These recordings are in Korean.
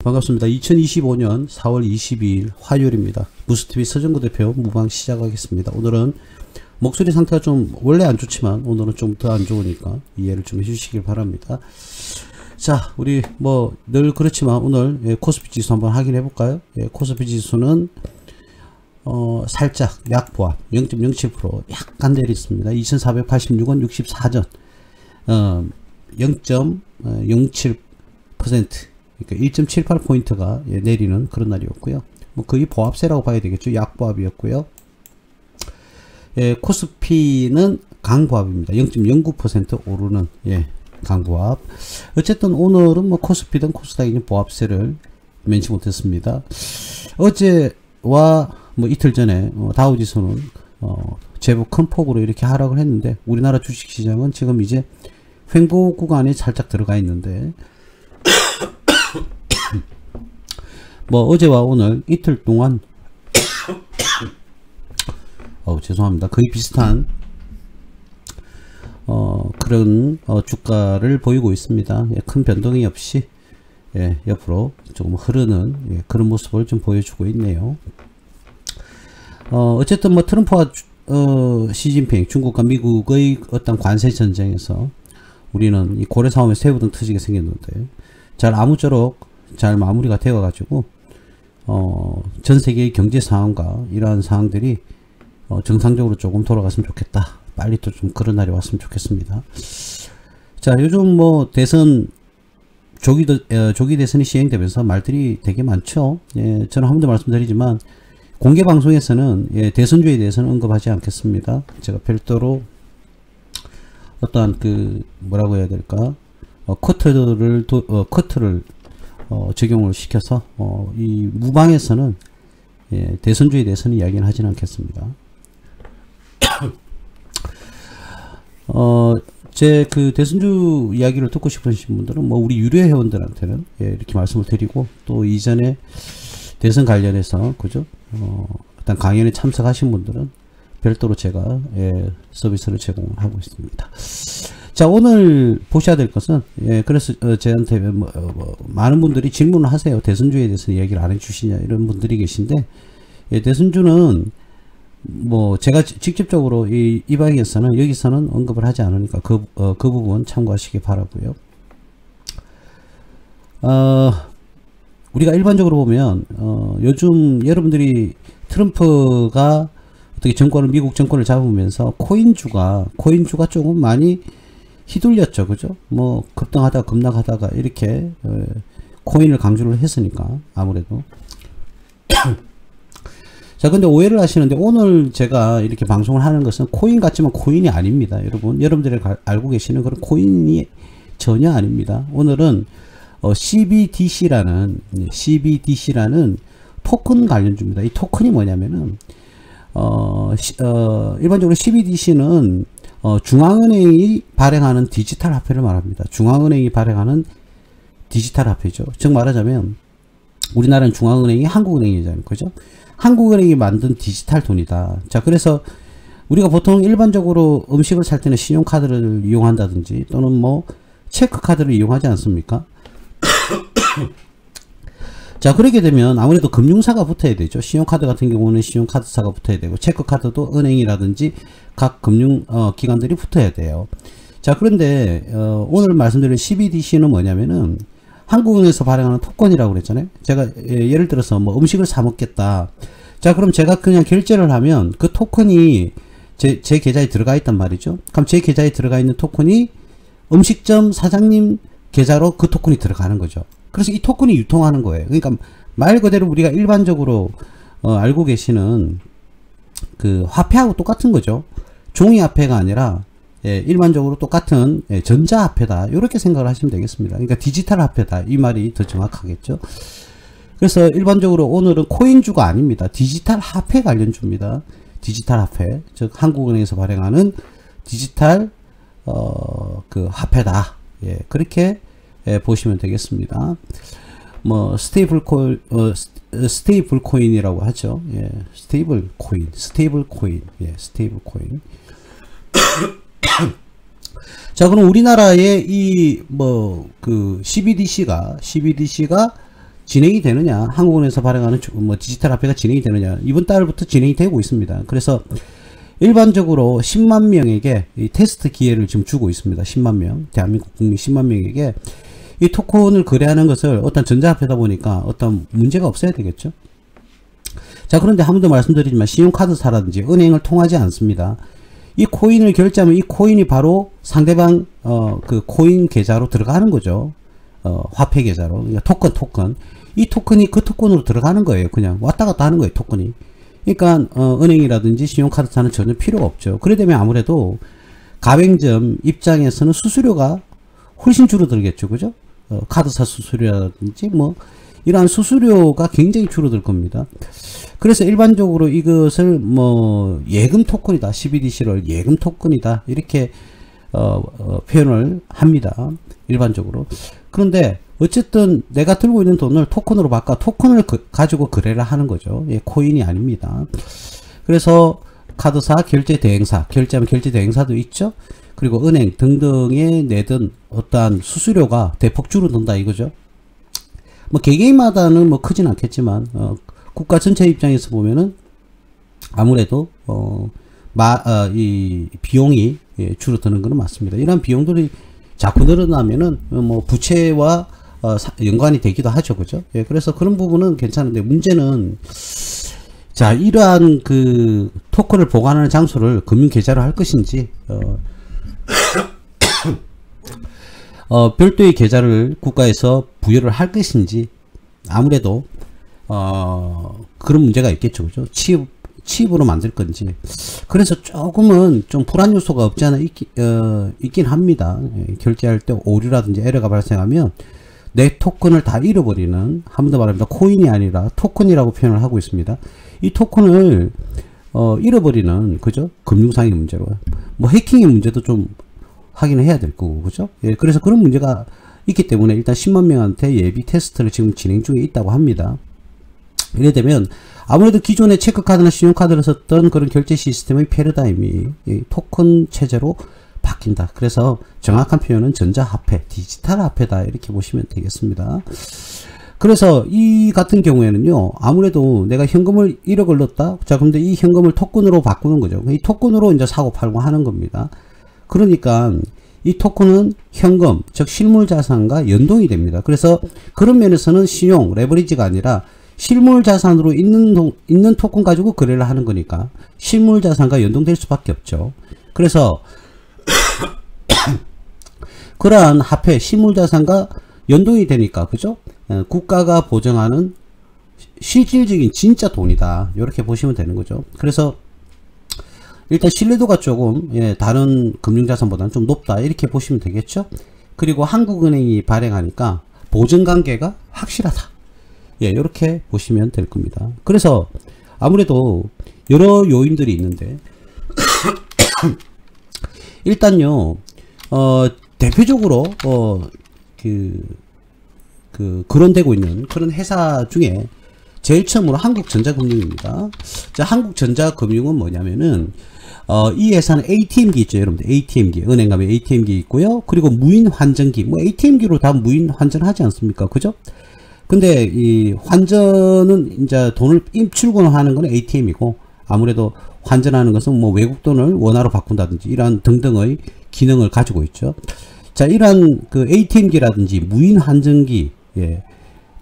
반갑습니다. 2025년 4월 22일 화요일입니다. 부스TV 서정구 대표 무방 시작하겠습니다. 오늘은 목소리 상태가 좀 원래 안 좋지만 오늘은 좀 더 안 좋으니까 이해를 좀 해주시길 바랍니다. 자, 우리 뭐 늘 그렇지만 오늘 코스피 지수 한번 확인해 볼까요? 코스피 지수는 살짝 약보합 0.07% 약간 내렸습니다. 2486원 64전 0.07% 그러니까 1.78포인트가 내리는 그런 날이었고요. 뭐 거의 보합세라고 봐야 되겠죠. 약보합이었고요. 코스피는 강보합입니다. 0.09% 오르는 강보합. 어쨌든 오늘은 뭐 코스피든 코스닥이든 보합세를 면치 못했습니다. 어제와 뭐 이틀 전에 다우지수는 제법 큰 폭으로 이렇게 하락을 했는데 우리나라 주식시장은 지금 이제 횡보 구간에 살짝 들어가 있는데 뭐 어제와 오늘 이틀 동안 죄송합니다. 거의 비슷한 그런 주가를 보이고 있습니다. 큰 변동이 없이 옆으로 조금 흐르는 그런 모습을 좀 보여주고 있네요. 어쨌든 뭐 트럼프와 시진핑 중국과 미국의 어떤 관세 전쟁에서 우리는 이 고래 싸움에 새우등 터지게 생겼는데 잘 아무쪼록 잘 마무리가 되어 가지고 전 세계의 경제 상황과 이러한 상황들이 정상적으로 조금 돌아갔으면 좋겠다. 빨리 또 좀 그런 날이 왔으면 좋겠습니다. 자, 요즘 뭐 대선 조기 대선이 시행되면서 말들이 되게 많죠. 저는 한 번도 말씀드리지만 공개 방송에서는 대선주에 대해서는 언급하지 않겠습니다. 제가 별도로 어떠한 그 뭐라고 해야 될까 커트를 적용을 시켜서 이 무방에서는 대선주에 대해서는 이야기는 하지는 않겠습니다. 제 그 대선주 이야기를 듣고 싶으신 분들은 뭐 우리 유료 회원들한테는 이렇게 말씀을 드리고 또 이전에 대선 관련해서 그죠 어떤 강연에 참석하신 분들은 별도로 제가 서비스를 제공하고 있습니다. 자, 오늘 보셔야 될 것은 그래서 저한테 많은 분들이 질문을 하세요. 대선주에 대해서 얘기를 안 해주시냐 이런 분들이 계신데 대선주는 뭐 제가 직접적으로 이 방에서는 여기서는 언급을 하지 않으니까 그 부분 참고하시기 바라고요. 우리가 일반적으로 보면 요즘 여러분들이 트럼프가 어떻게 미국 정권을 잡으면서 코인주가 조금 많이 휘둘렸죠. 그죠? 뭐 급등하다가 급락하다가 이렇게 코인을 강조를 했으니까 아무래도 자, 근데 오해를 하시는데 오늘 제가 이렇게 방송을 하는 것은 코인 같지만 코인이 아닙니다. 여러분들이 알고 계시는 그런 코인이 전혀 아닙니다. 오늘은 CBDC라는 토큰 관련주입니다. 이 토큰이 뭐냐면은 일반적으로 CBDC는 중앙은행이 발행하는 디지털 화폐를 말합니다. 중앙은행이 발행하는 디지털 화폐죠. 즉 말하자면 우리나라는 중앙은행이 한국은행이잖아요. 그죠? 한국은행이 만든 디지털 돈이다. 자, 그래서 우리가 보통 일반적으로 음식을 살 때는 신용카드를 이용한다든지 또는 뭐 체크카드를 이용하지 않습니까? 자, 그렇게 되면 아무래도 금융사가 붙어야 되죠. 신용카드 같은 경우는 신용카드사가 붙어야 되고 체크카드도 은행이라든지 각 금융기관들이 붙어야 돼요. 자, 그런데 오늘 말씀드린 CBDC는 뭐냐면은 한국은행에서 발행하는 토큰이라고 그랬잖아요. 제가 예를 들어서 뭐 음식을 사 먹겠다. 자, 그럼 제가 그냥 결제를 하면 그 토큰이 제 계좌에 들어가 있단 말이죠. 그럼 제 계좌에 들어가 있는 토큰이 음식점 사장님 계좌로 그 토큰이 들어가는 거죠. 그래서 이 토큰이 유통하는 거예요. 그러니까 말 그대로 우리가 일반적으로 알고 계시는 그 화폐하고 똑같은 거죠. 종이화폐가 아니라 일반적으로 똑같은 전자화폐다. 이렇게 생각을 하시면 되겠습니다. 그러니까 디지털 화폐다. 이 말이 더 정확하겠죠. 그래서 일반적으로 오늘은 코인주가 아닙니다. 디지털 화폐 관련주입니다. 디지털 화폐. 즉 한국은행에서 발행하는 디지털 그 화폐다. 그렇게 보시면 되겠습니다. 뭐 스테이블 코인이라고 하죠. 스테이블 코인. 자, 그럼 우리나라의 이 뭐 그 CBDC가 진행이 되느냐, 한국은행에서 발행하는 뭐 디지털 화폐가 진행이 되느냐, 이번 달부터 진행이 되고 있습니다. 그래서 일반적으로 10만 명에게 이 테스트 기회를 지금 주고 있습니다. 10만 명, 대한민국 국민 10만 명에게 이 토큰을 거래하는 것을 어떤 전자화폐다 보니까 어떤 문제가 없어야 되겠죠. 자, 그런데 한 번 더 말씀드리지만 신용카드사라든지 은행을 통하지 않습니다. 이 코인을 결제하면 이 코인이 바로 상대방 그 코인 계좌로 들어가는 거죠. 화폐 계좌로. 그러니까 토큰. 이 토큰이 그 토큰으로 들어가는 거예요. 그냥 왔다 갔다 하는 거예요, 토큰이. 그러니까 은행이라든지 신용카드사는 전혀 필요가 없죠. 그래 되면 아무래도 가맹점 입장에서는 수수료가 훨씬 줄어들겠죠. 그죠? 카드사 수수료라든지 뭐 이러한 수수료가 굉장히 줄어들 겁니다. 그래서 일반적으로 이것을 뭐 예금 토큰이다, CBDC를 예금 토큰이다 이렇게 표현을 합니다. 일반적으로. 그런데 어쨌든 내가 들고 있는 돈을 토큰으로 바꿔 토큰을 가지고 거래를 하는 거죠. 예, 코인이 아닙니다. 그래서 카드사, 결제대행사, 결제하면 결제대행사도 있죠. 그리고 은행 등등에 내던 어떠한 수수료가 대폭 줄어든다 이거죠. 뭐 개개인마다는 뭐 크진 않겠지만 국가 전체 입장에서 보면은 아무래도 이 비용이 줄어드는 것은 맞습니다. 이런 비용들이 자꾸 늘어나면은 뭐 부채와 연관이 되기도 하죠, 그죠? 예, 그래서 그런 부분은 괜찮은데 문제는 자 이러한 그 토큰을 보관하는 장소를 금융계좌로 할 것인지 별도의 계좌를 국가에서 부여를 할 것인지 아무래도 그런 문제가 있겠죠, 그죠? 취입으로 만들 건지. 그래서 조금은 좀 불안 요소가 없지 않아 있긴 합니다. 예, 결제할 때 오류라든지 에러가 발생하면 내 토큰을 다 잃어버리는, 한 번 더 말합니다. 코인이 아니라 토큰이라고 표현을 하고 있습니다. 이 토큰을 잃어버리는, 그죠? 금융상의 문제로 뭐 해킹의 문제도 좀 확인을 해야 될 거고, 그죠? 예, 그래서 그런 문제가 있기 때문에 일단 10만 명한테 예비 테스트를 지금 진행 중에 있다고 합니다. 이래 되면 아무래도 기존의 체크카드나 신용카드를 썼던 그런 결제 시스템의 패러다임이 이 토큰 체제로 바뀐다. 그래서 정확한 표현은 전자화폐, 디지털 화폐다 이렇게 보시면 되겠습니다. 그래서 이 같은 경우에는요, 아무래도 내가 현금을 1억을 넣었다. 자, 근데 이 현금을 토큰으로 바꾸는 거죠. 이 토큰으로 이제 사고 팔고 하는 겁니다. 그러니까 이 토큰은 현금, 즉 실물 자산과 연동이 됩니다. 그래서 그런 면에서는 신용, 레버리지가 아니라 실물 자산으로 있는 토큰 가지고 거래를 하는 거니까 실물 자산과 연동될 수밖에 없죠. 그래서 그러한 화폐, 실물 자산과 연동이 되니까, 그죠? 국가가 보정하는 실질적인 진짜 돈이다. 이렇게 보시면 되는 거죠. 그래서 일단 신뢰도가 조금 다른 금융자산보다는 좀 높다 이렇게 보시면 되겠죠. 그리고 한국은행이 발행하니까 보증관계가 확실하다. 예, 이렇게 보시면 될 겁니다. 그래서 아무래도 여러 요인들이 있는데 일단요 대표적으로 거론되고 있는 그런 회사 중에 제일 처음으로 한국전자금융입니다. 자, 한국전자금융은 뭐냐면은 이 회사는 ATM기 있죠, 여러분들. ATM기, 은행 가면 ATM기 있고요. 그리고 무인 환전기, 뭐 ATM기로 다 무인 환전하지 않습니까, 그죠? 근데 이 환전은 이제 돈을 출금하는 거는 ATM이고, 아무래도 환전하는 것은 뭐 외국 돈을 원화로 바꾼다든지 이러한 등등의 기능을 가지고 있죠. 자, 이러한 그 ATM기라든지 무인 환전기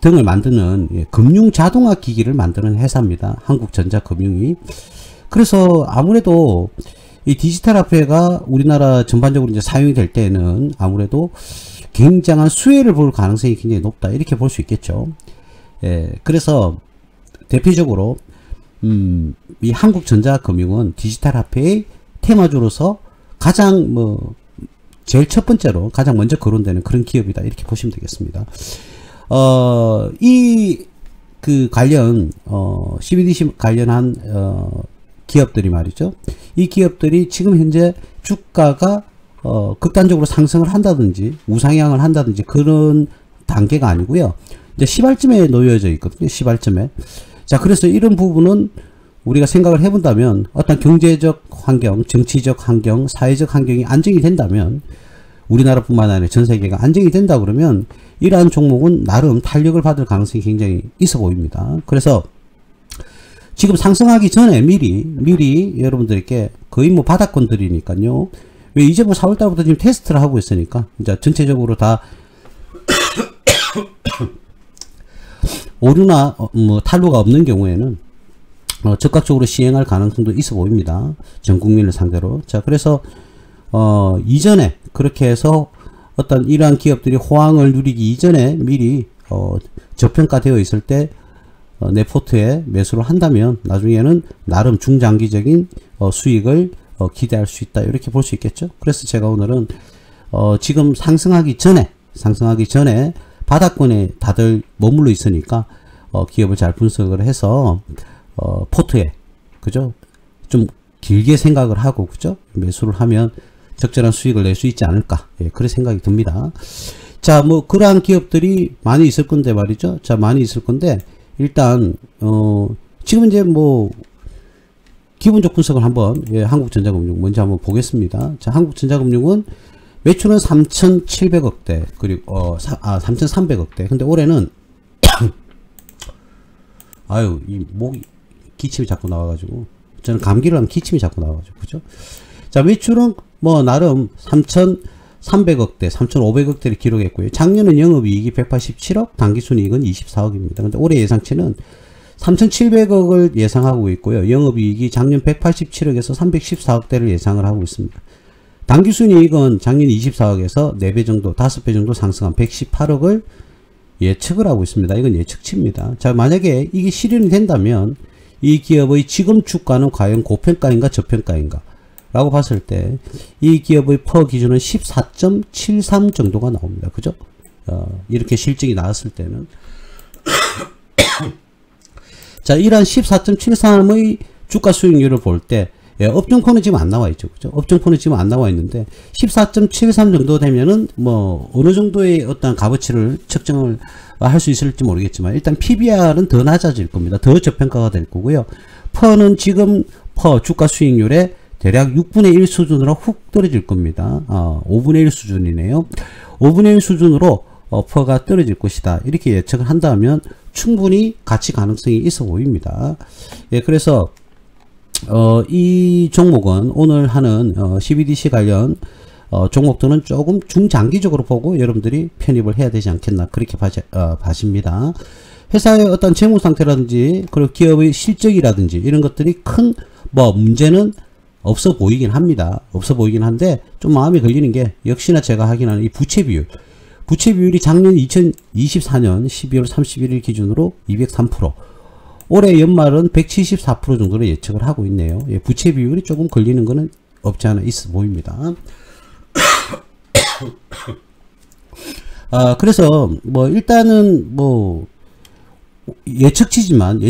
등을 만드는 금융 자동화 기기를 만드는 회사입니다. 한국전자금융이. 그래서 아무래도 이 디지털 화폐가 우리나라 전반적으로 이제 사용이 될 때는 아무래도 굉장한 수혜를 볼 가능성이 굉장히 높다 이렇게 볼 수 있겠죠. 그래서 대표적으로 이 한국전자금융은 디지털 화폐의 테마주로서 가장 제일 첫 번째로 가장 먼저 거론되는 그런 기업이다 이렇게 보시면 되겠습니다. 관련 CBDC 관련한 기업들이 말이죠. 이 기업들이 지금 현재 주가가 극단적으로 상승을 한다든지 우상향을 한다든지 그런 단계가 아니고요. 이제 시발점에 놓여져 있거든요. 시발점에. 자, 그래서 이런 부분은 우리가 생각을 해본다면 어떤 경제적 환경, 정치적 환경, 사회적 환경이 안정이 된다면 우리나라뿐만 아니라 전 세계가 안정이 된다 그러면 이러한 종목은 나름 탄력을 받을 가능성이 굉장히 있어 보입니다. 그래서 지금 상승하기 전에 미리 여러분들께 거의 뭐 바닥권들이니까요. 왜 이제 뭐 4월달부터 지금 테스트를 하고 있으니까 이제 전체적으로 다 오류나 뭐 탈루가 없는 경우에는 적극적으로 시행할 가능성도 있어 보입니다. 전 국민을 상대로. 자, 그래서 이전에 그렇게 해서 어떤 이러한 기업들이 호황을 누리기 이전에 미리 저평가되어 있을 때 내 포트에 매수를 한다면 나중에는 나름 중장기적인 수익을 기대할 수 있다, 이렇게 볼 수 있겠죠. 그래서 제가 오늘은 지금 상승하기 전에 바닥권에 다들 머물러 있으니까 기업을 잘 분석을 해서 포트에, 그죠, 좀 길게 생각을 하고, 그죠, 매수를 하면 적절한 수익을 낼 수 있지 않을까, 예, 그런 생각이 듭니다. 자, 뭐 그러한 기업들이 많이 있을 건데 말이죠. 자, 많이 있을 건데 일단 지금 이제 뭐 기본적 분석을 한번, 예, 한국전자금융 먼저 한번 보겠습니다. 자, 한국전자금융은 매출은 3,700억대, 그리고 3,300억대. 근데 올해는 아유, 이 목이 기침이 자꾸 나와가지고, 저는 감기를 하면 기침이 자꾸 나와가지고, 그죠? 자, 매출은 뭐 나름 3,300억대, 3,500억대를 기록했고요. 작년은 영업이익이 187억, 당기순이익은 24억입니다. 근데 올해 예상치는 3,700억을 예상하고 있고요. 영업이익이 작년 187억에서 314억대를 예상을 하고 있습니다. 당기순이익은 작년 24억에서 4배 정도, 5배 정도 상승한 118억을 예측을 하고 있습니다. 이건 예측치입니다. 자, 만약에 이게 실현이 된다면 이 기업의 지금 주가는 과연 고평가인가 저평가인가 라고 봤을 때 이 기업의 퍼 기준은 14.73 정도가 나옵니다. 그죠? 이렇게 실적이 나왔을 때는 자, 이러한 14.73의 주가 수익률을 볼 때, 예, 업종포는 지금 안 나와 있죠. 그죠? 업종포는 지금 안 나와 있는데 14.73 정도 되면은 뭐 어느 정도의 어떤 값어치를 측정을 할 수 있을지 모르겠지만 일단 PBR은 더 낮아질 겁니다. 더 저평가가 될 거고요. 퍼는 지금 주가 수익률에 대략 6분의 1 수준으로 훅 떨어질 겁니다. 5분의 1 수준이네요. 5분의 1 수준으로 퍼가 떨어질 것이다, 이렇게 예측을 한다면 충분히 가치 가능성이 있어 보입니다. 예, 그래서 이 종목은 오늘 하는 CBDC 관련 종목들은 조금 중장기적으로 보고 여러분들이 편입을 해야 되지 않겠나, 그렇게 봐집니다. 회사의 어떤 재무 상태라든지 그리고 기업의 실적이라든지 이런 것들이 큰 뭐 문제는 없어 보이긴 합니다. 없어 보이긴 한데 좀 마음이 걸리는 게 역시나 제가 확인하는 이 부채 비율이 작년 2024년 12월 31일 기준으로 203%, 올해 연말은 174% 정도로 예측을 하고 있네요. 예, 부채 비율이 조금 걸리는 거는 없지 않아 있어 보입니다. 그래서 뭐 일단은 뭐 예측치지만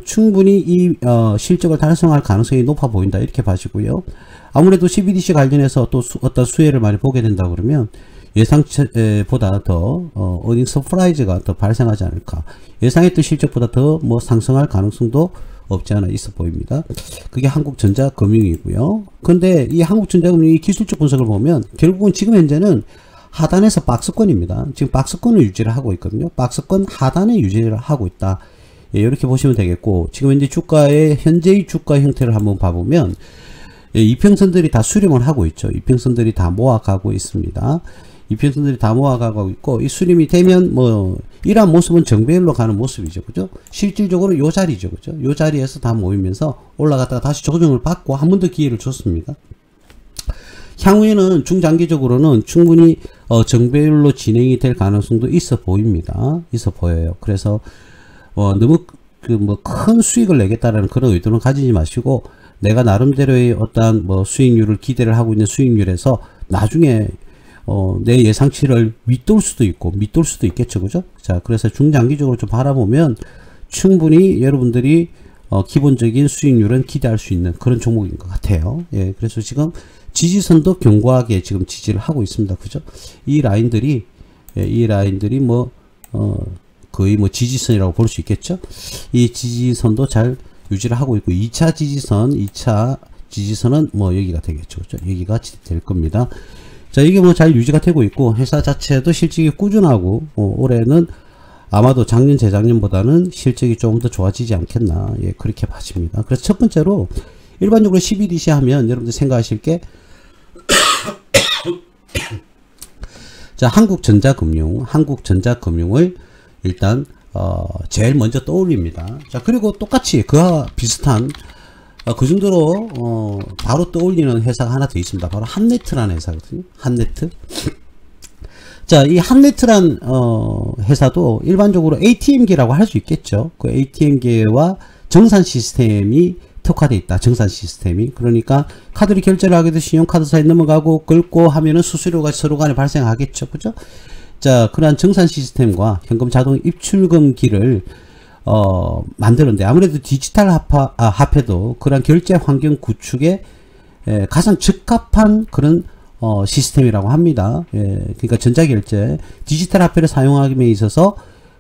충분히 이 실적을 달성할 가능성이 높아 보인다, 이렇게 봐지고요. 아무래도 CBDC 관련해서 또 어떤 수혜를 많이 보게 된다 그러면 예상보다 더 어닝 서프라이즈가 더 발생하지 않을까, 예상했던 실적보다 더 뭐 상승할 가능성도 없지 않아 있어 보입니다. 그게 한국전자금융이고요. 근데 이 한국전자금융이 기술적 분석을 보면 결국은 지금 현재는 하단에서 박스권입니다. 지금 박스권을 유지를 하고 있거든요. 박스권 하단에 유지를 하고 있다, 예, 이렇게 보시면 되겠고, 지금 현재 현재의 주가 형태를 한번 봐보면, 예, 이평선들이 다 수렴을 하고 있죠. 이평선들이 다 모아가고 있습니다. 이평선들이 다 모아가고 있고, 이 수렴이 되면 뭐 이러한 모습은 정배열로 가는 모습이죠. 그죠? 실질적으로 요 자리죠. 그죠? 요 자리에서 다 모이면서 올라갔다가 다시 조정을 받고 한 번 더 기회를 줬습니다. 향후에는 중장기적으로는 충분히 정배율로 진행이 될 가능성도 있어 보입니다. 있어 보여요. 그래서 너무 뭐 큰 수익을 내겠다라는 그런 의도는 가지지 마시고, 내가 나름대로의 어떠한 뭐 수익률을 기대를 하고 있는 수익률에서 나중에 내 예상치를 밑돌 수도 있고 밑돌 수도 있겠죠. 그죠? 자, 그래서 중장기적으로 좀 바라보면 충분히 여러분들이 기본적인 수익률은 기대할 수 있는 그런 종목인 것 같아요. 예, 그래서 지금 지지선도 견고하게 지금 지지를 하고 있습니다. 그죠? 이 라인들이 뭐 거의 뭐 지지선이라고 볼 수 있겠죠? 이 지지선도 잘 유지를 하고 있고, 2차 지지선은 뭐 여기가 되겠죠. 그죠? 여기가 될 겁니다. 자, 이게 뭐 잘 유지가 되고 있고, 회사 자체도 실적이 꾸준하고, 올해는 아마도 작년, 재작년보다는 실적이 조금 더 좋아지지 않겠나, 예, 그렇게 봐집니다. 그래서 첫 번째로, 일반적으로 12DC 하면 여러분들 생각하실 게, 자, 한국전자금융을 일단, 제일 먼저 떠올립니다. 자, 그리고 똑같이 그와 비슷한, 그 정도로 바로 떠올리는 회사가 하나 더 있습니다. 바로 한네트라는 회사거든요. 한네트. 자, 이 한네트란 회사도 일반적으로 ATM기라고 할 수 있겠죠. 그 ATM기와 정산 시스템이 특화되어 있다. 정산 시스템이. 그러니까 카드를 결제를 하게 되면 신용카드사에 넘어가고 긁고 하면은 수수료가 서로 간에 발생하겠죠. 그죠? 자, 그러한 정산 시스템과 현금 자동 입출금기를 만드는데, 아무래도 디지털 화폐도 그런 결제 환경 구축에 가장 적합한 그런 시스템이라고 합니다. 그러니까 전자결제, 디지털 화폐를 사용하기에 있어서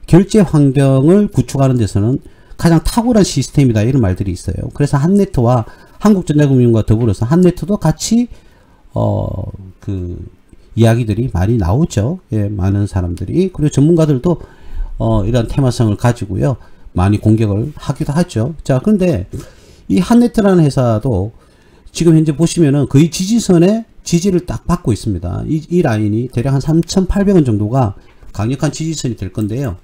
결제 환경을 구축하는 데서는 가장 탁월한 시스템이다, 이런 말들이 있어요. 그래서 한네트와 한국전자금융과 더불어서 한네트도 같이 그 이야기들이 많이 나오죠. 예, 많은 사람들이. 그리고 전문가들도 이런 테마성을 가지고요, 많이 공격을 하기도 하죠. 자, 그런데 이 한네트라는 회사도 지금 현재 보시면은 거의 지지선에 지지를 딱 받고 있습니다. 이 라인이 대략 한 3,800원 정도가 강력한 지지선이 될 건데요.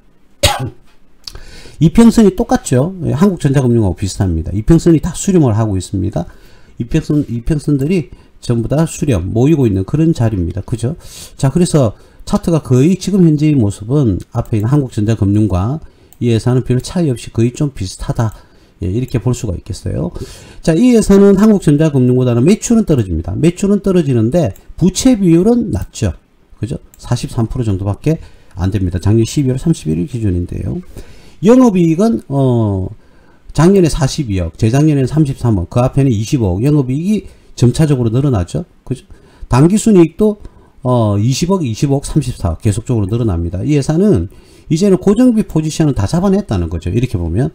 이평선이 똑같죠. 한국전자금융하고 비슷합니다. 이평선이 다 수렴을 하고 있습니다. 이평선들이 전부 다 수렴, 모이고 있는 그런 자리입니다. 그죠? 자, 그래서 차트가 거의 지금 현재의 모습은 앞에 있는 한국전자금융과 이 회사는 별 차이 없이 거의 좀 비슷하다. 예, 이렇게 볼 수가 있겠어요. 자, 이 회사는 한국전자금융보다는 매출은 떨어집니다. 매출은 떨어지는데 부채 비율은 낮죠. 그죠? 43% 정도밖에 안 됩니다. 작년 12월 31일 기준인데요. 영업이익은 작년에 42억, 재작년에는 33억, 그 앞에는 25억. 영업이익이 점차적으로 늘어나죠. 그죠? 당기순이익도 20억, 25억, 34억 계속적으로 늘어납니다. 이 회사는 이제는 고정비 포지션은 다 잡아냈다는 거죠. 이렇게 보면.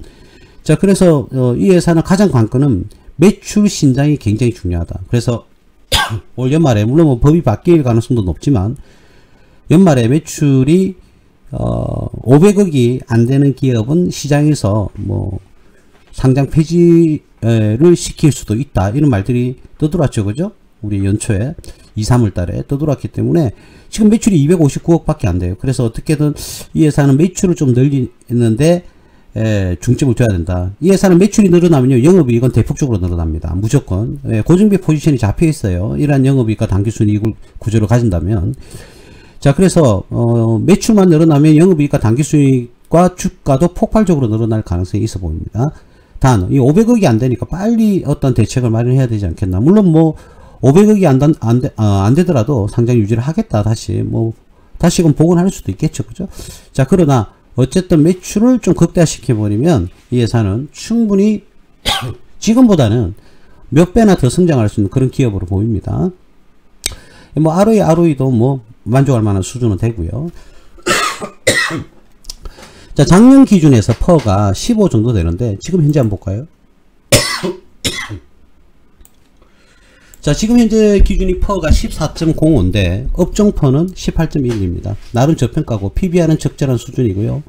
자, 그래서 이 회사는 가장 관건은 매출 신장이 굉장히 중요하다. 그래서 올 연말에, 물론 뭐 법이 바뀔 가능성도 높지만, 연말에 매출이 500억이 안 되는 기업은 시장에서 뭐 상장 폐지를 시킬 수도 있다, 이런 말들이 떠들어왔죠. 그죠? 우리 연초에 2, 3월 달에 떠들어왔기 때문에 지금 매출이 259억 밖에 안 돼요. 그래서 어떻게든 이 회사는 매출을 좀 늘리는데 중점을 둬야 된다. 이 회사는 매출이 늘어나면요, 영업이익은 대폭적으로 늘어납니다. 무조건. 고정비 포지션이 잡혀 있어요. 이러한 영업이익과 당기순이익을 구조를 가진다면. 자, 그래서 매출만 늘어나면 영업이익과 당기순이익과 주가도 폭발적으로 늘어날 가능성이 있어 보입니다. 단, 이 500억이 안 되니까 빨리 어떤 대책을 마련해야 되지 않겠나. 물론 뭐 500억이 안 되더라도 상장 유지를 하겠다, 다시금 복원할 수도 있겠죠. 그죠? 자, 그러나 어쨌든 매출을 좀 극대화시켜 버리면 이 회사는 충분히 지금보다는 몇 배나 더 성장할 수 있는 그런 기업으로 보입니다. 뭐 ROE도 뭐 만족할 만한 수준은 되고요. 자, 작년 기준에서 퍼가 15 정도 되는데 지금 현재 한번 볼까요? 자, 지금 현재 기준이 퍼가 14.05인데 업종 퍼는 18.1입니다. 나름 저평가고 PBR은 적절한 수준이고요.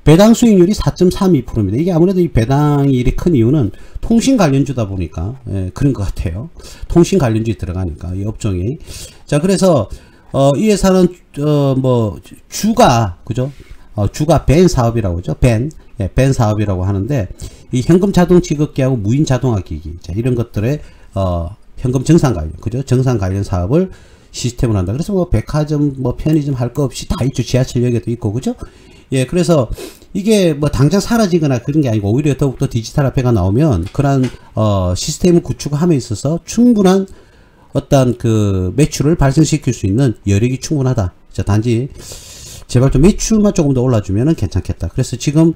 배당 수익률이 4.32%입니다. 이게 아무래도 이 배당일이 큰 이유는 통신 관련주다 보니까 그런 것 같아요. 통신 관련주에 들어가니까 이 업종이. 자, 그래서 이 회사는 뭐 주가, 그죠? 주가 벤 사업이라고 하죠. 벤 사업이라고 하는데, 이 현금 자동 지급기하고 무인 자동화 기기, 자, 이런 것들의 현금 정산 관련, 그죠? 정산 관련 사업을 시스템을 한다. 그래서 뭐 백화점, 뭐 편의점 할 거 없이 다 있죠. 지하철역에도 있고, 그죠? 예, 그래서 이게 뭐 당장 사라지거나 그런 게 아니고 오히려 더욱더 디지털 화폐가 나오면 그런 시스템을 구축함에 있어서 충분한 어떤 그 매출을 발생시킬 수 있는 여력이 충분하다. 자, 단지 제발 좀 매출만 조금 더 올라주면은 괜찮겠다. 그래서 지금